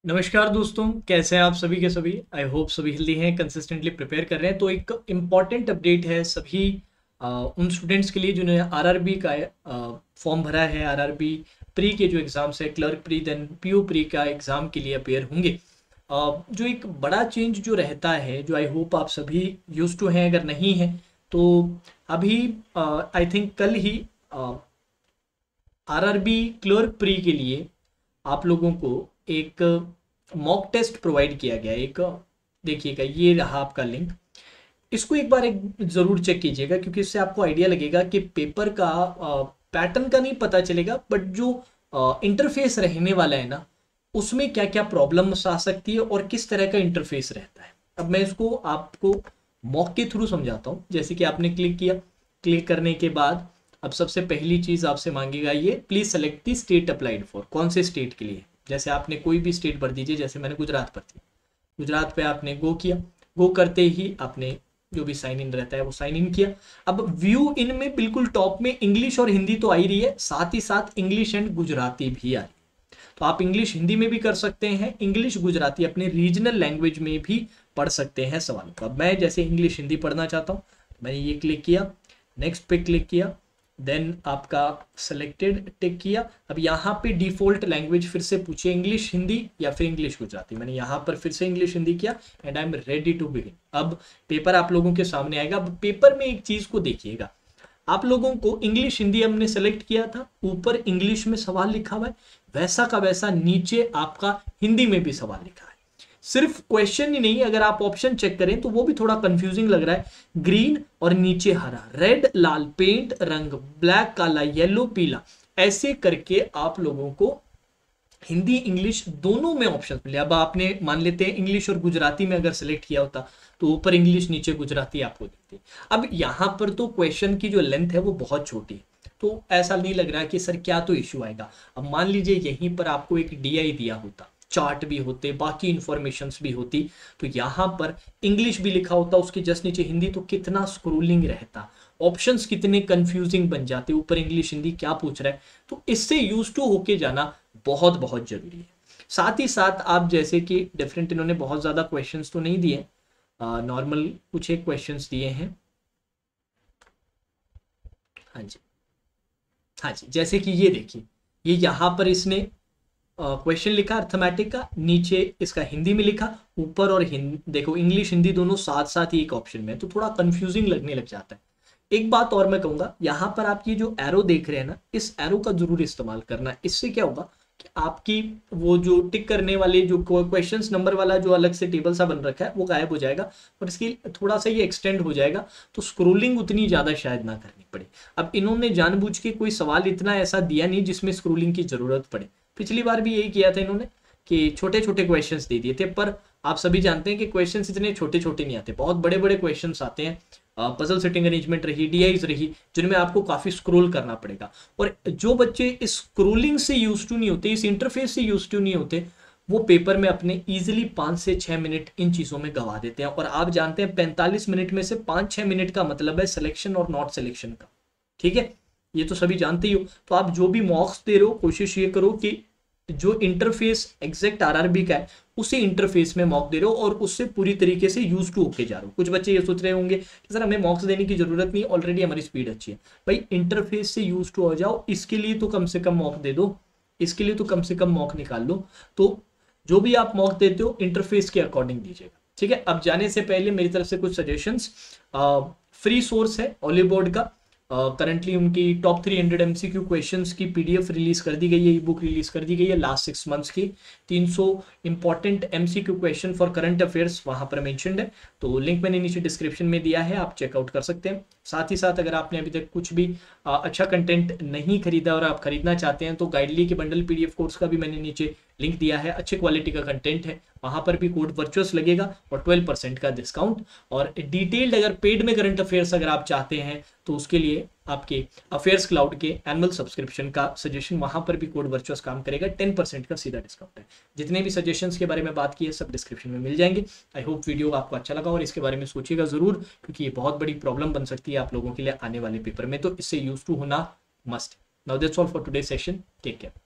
नमस्कार दोस्तों, कैसे हैं आप सभी के सभी। आई होप सभी हेल्दी हैं, कंसिस्टेंटली प्रिपेयर कर रहे हैं। तो एक इम्पॉर्टेंट अपडेट है सभी उन स्टूडेंट्स के लिए जिन्होंने आरआरबी का फॉर्म भरा है। आरआरबी प्री के जो एग्ज़ाम्स है, clerk pre then PO pre का एग्ज़ाम के लिए अपेयर होंगे। जो एक बड़ा चेंज जो रहता है, जो आई होप आप सभी यूज टू हैं, अगर नहीं है तो अभी आई थिंक कल ही आरआरबी क्लर्क प्री के लिए आप लोगों को एक मॉक टेस्ट प्रोवाइड किया गया है। एक देखिएगा, ये रहा आपका लिंक। इसको एक बार ज़रूर चेक कीजिएगा, क्योंकि इससे आपको आइडिया लगेगा कि पेपर का पैटर्न का नहीं पता चलेगा, बट जो इंटरफेस रहने वाला है ना, उसमें क्या क्या प्रॉब्लम्स आ सकती है और किस तरह का इंटरफेस रहता है। अब मैं इसको आपको मॉक के थ्रू समझाता हूँ। जैसे कि आपने क्लिक किया, क्लिक करने के बाद अब सबसे पहली चीज़ आपसे मांगेगा ये, please select the state applied for. कौन से स्टेट के लिए, जैसे आपने कोई भी स्टेट भर दीजिए। जैसे मैंने गुजरात भर दी, गुजरात पे आपने गो किया। गो करते ही आपने जो भी साइन इन रहता है वो साइन इन किया। अब व्यू इन में बिल्कुल टॉप में इंग्लिश और हिंदी तो आ ही रही है, साथ ही साथ इंग्लिश एंड गुजराती भी आ रही है। तो आप इंग्लिश हिंदी में भी कर सकते हैं, इंग्लिश गुजराती अपने रीजनल लैंग्वेज में भी पढ़ सकते हैं सवाल को। अब मैं जैसे इंग्लिश हिंदी पढ़ना चाहता हूँ, मैंने ये क्लिक किया, नेक्स्ट पे क्लिक किया, देन आपका सेलेक्टेड टिक किया। अब यहाँ पे डिफॉल्ट लैंग्वेज फिर से पूछे, इंग्लिश हिंदी या फिर इंग्लिश गुजराती। मैंने यहाँ पर फिर से इंग्लिश हिंदी किया and I am ready to begin. अब पेपर आप लोगों के सामने आएगा। अब पेपर में एक चीज को देखिएगा, आप लोगों को इंग्लिश हिंदी हमने सेलेक्ट किया था, ऊपर इंग्लिश में सवाल लिखा हुआ है, वैसा का वैसा नीचे आपका हिंदी में भी सवाल लिखा है। सिर्फ क्वेश्चन ही नहीं, अगर आप ऑप्शन चेक करें तो वो भी थोड़ा कंफ्यूजिंग लग रहा है। ग्रीन और नीचे हरा, रेड लाल, पेंट रंग, ब्लैक काला, येलो पीला, ऐसे करके आप लोगों को हिंदी इंग्लिश दोनों में ऑप्शन मिले। अब आपने मान लेते हैं इंग्लिश और गुजराती में अगर सेलेक्ट किया होता तो ऊपर इंग्लिश नीचे गुजराती आपको दिखती। अब यहाँ पर तो क्वेश्चन की जो लेंथ है वो बहुत छोटी है, तो ऐसा नहीं लग रहा कि सर क्या तो इश्यू आएगा। अब मान लीजिए यहीं पर आपको एक डीआई दिया होता, चार्ट भी होते, बाकी इंफॉर्मेशंस भी होती, तो यहाँ पर इंग्लिश भी लिखा होता, उसके जस्ट नीचे हिंदी, तो कितना स्क्रोलिंग रहता, ऑप्शंस कितने कंफ्यूजिंग बन जाते। ऊपर इंग्लिश हिंदी क्या पूछ रहा है, तो इससे यूज टू होके जाना बहुत बहुत जरूरी है। साथ ही साथ आप जैसे कि डिफरेंट, इन्होंने बहुत ज़्यादा क्वेश्चंस तो नहीं दिए, नॉर्मल कुछ एक क्वेश्चंस दिए हैं। हाँ जी, हाँ जी, जैसे कि ये देखिए, ये यहाँ पर इसने क्वेश्चन लिखा अर्थमेटिक का, नीचे इसका हिंदी में लिखा, ऊपर और हिंदी देखो, इंग्लिश हिंदी दोनों साथ साथ ही एक ऑप्शन में है, तो थोड़ा कंफ्यूजिंग लगने लग जाता है। एक बात और मैं कहूंगा, यहाँ पर आप ये जो एरो देख रहे हैं ना, इस एरो का जरूर इस्तेमाल करना। इससे क्या होगा कि आपकी वो जो टिक करने वाले जो क्वेश्चंस नंबर वाला जो अलग से टेबल सा बन रखा है वो गायब हो जाएगा, और इसकी थोड़ा सा ये एक्सटेंड हो जाएगा, तो स्क्रोलिंग उतनी ज़्यादा शायद ना करनी पड़े। अब इन्होंने जानबूझ के कोई सवाल इतना ऐसा दिया नहीं जिसमें स्क्रोलिंग की ज़रूरत पड़े। पिछली बार भी यही किया था इन्होंने कि छोटे छोटे क्वेश्चंस दे दिए थे, पर आप सभी जानते हैं कि क्वेश्चंस इतने छोटे छोटे नहीं आते, बहुत बड़े बड़े क्वेश्चंस आते हैं। पजल सेटिंग अरेंजमेंट रही, डीआईज रही, जिनमें आपको काफ़ी स्क्रोल करना पड़ेगा। और जो बच्चे इस स्क्रोलिंग से यूज टू नहीं होते, इस इंटरफेस से यूज टू नहीं होते, वो पेपर में अपने इजीली 5 से 6 मिनट इन चीज़ों में गवा देते हैं। और आप जानते हैं 45 मिनट में से 5-6 मिनट का मतलब है सिलेक्शन और नॉट सिलेक्शन का, ठीक है, ये तो सभी जानते ही हो। तो आप जो भी मॉक्स दे रहे हो, कोशिश ये करो कि जो इंटरफेस एग्जैक्ट आरआरबी का है उसी इंटरफेस में मॉक दे रहे हो और उससे पूरी तरीके से यूज टू होके जा रहे हो। कुछ बच्चे ये सोच रहे होंगे कि सर हमें मॉक्स देने की जरूरत नहीं, ऑलरेडी हमारी स्पीड अच्छी है। भाई इंटरफेस से यूज टू हो जाओ, इसके लिए तो कम से कम मॉक दे दो, इसके लिए तो कम से कम मॉक निकाल लो। तो जो भी आप मॉक देते हो इंटरफेस के अकॉर्डिंग दीजिएगा, ठीक है। अब जाने से पहले मेरी तरफ से कुछ सजेशंस, फ्री सोर्स है ओली बोर्ड का, करंटली उनकी टॉप 300 एमसीक्यू क्वेश्चंस की पीडीएफ रिलीज कर दी गई है, ई बुक रिलीज कर दी गई है लास्ट 6 मंथ्स की। 300 important MCQ question for current affairs वहां पर मेंशन्ड है, तो लिंक मैंने नीचे डिस्क्रिप्शन में दिया है, आप चेकआउट कर सकते हैं। साथ ही साथ अगर आपने अभी तक कुछ भी अच्छा कंटेंट नहीं खरीदा और आप खरीदना चाहते हैं तो गाइडली के बंडल पीडीएफ कोर्स का भी मैंने नीचे लिंक दिया है, अच्छे क्वालिटी का कंटेंट है, वहां पर भी कोड वर्चुअस लगेगा और 12% का डिस्काउंट। और डिटेल्ड अगर पेड में करंट अफेयर्स अगर आप चाहते हैं तो उसके लिए आपके अफेयर्स क्लाउड के एनुअल सब्सक्रिप्शन का सजेशन, वहां पर भी कोड वर्चुअस काम करेगा, 10% का सीधा डिस्काउंट है। जितने भी सजेशंस के बारे में बात की है सब डिस्क्रिप्शन में मिल जाएंगे। आई होप वीडियो आपको अच्छा लगा और इसके बारे में सोचिएगा जरूर, क्योंकि ये बहुत बड़ी प्रॉब्लम बन सकती है आप लोगों के लिए आने वाले पेपर में, तो इससे यूज टू होना must. Now that's all for today session, take care.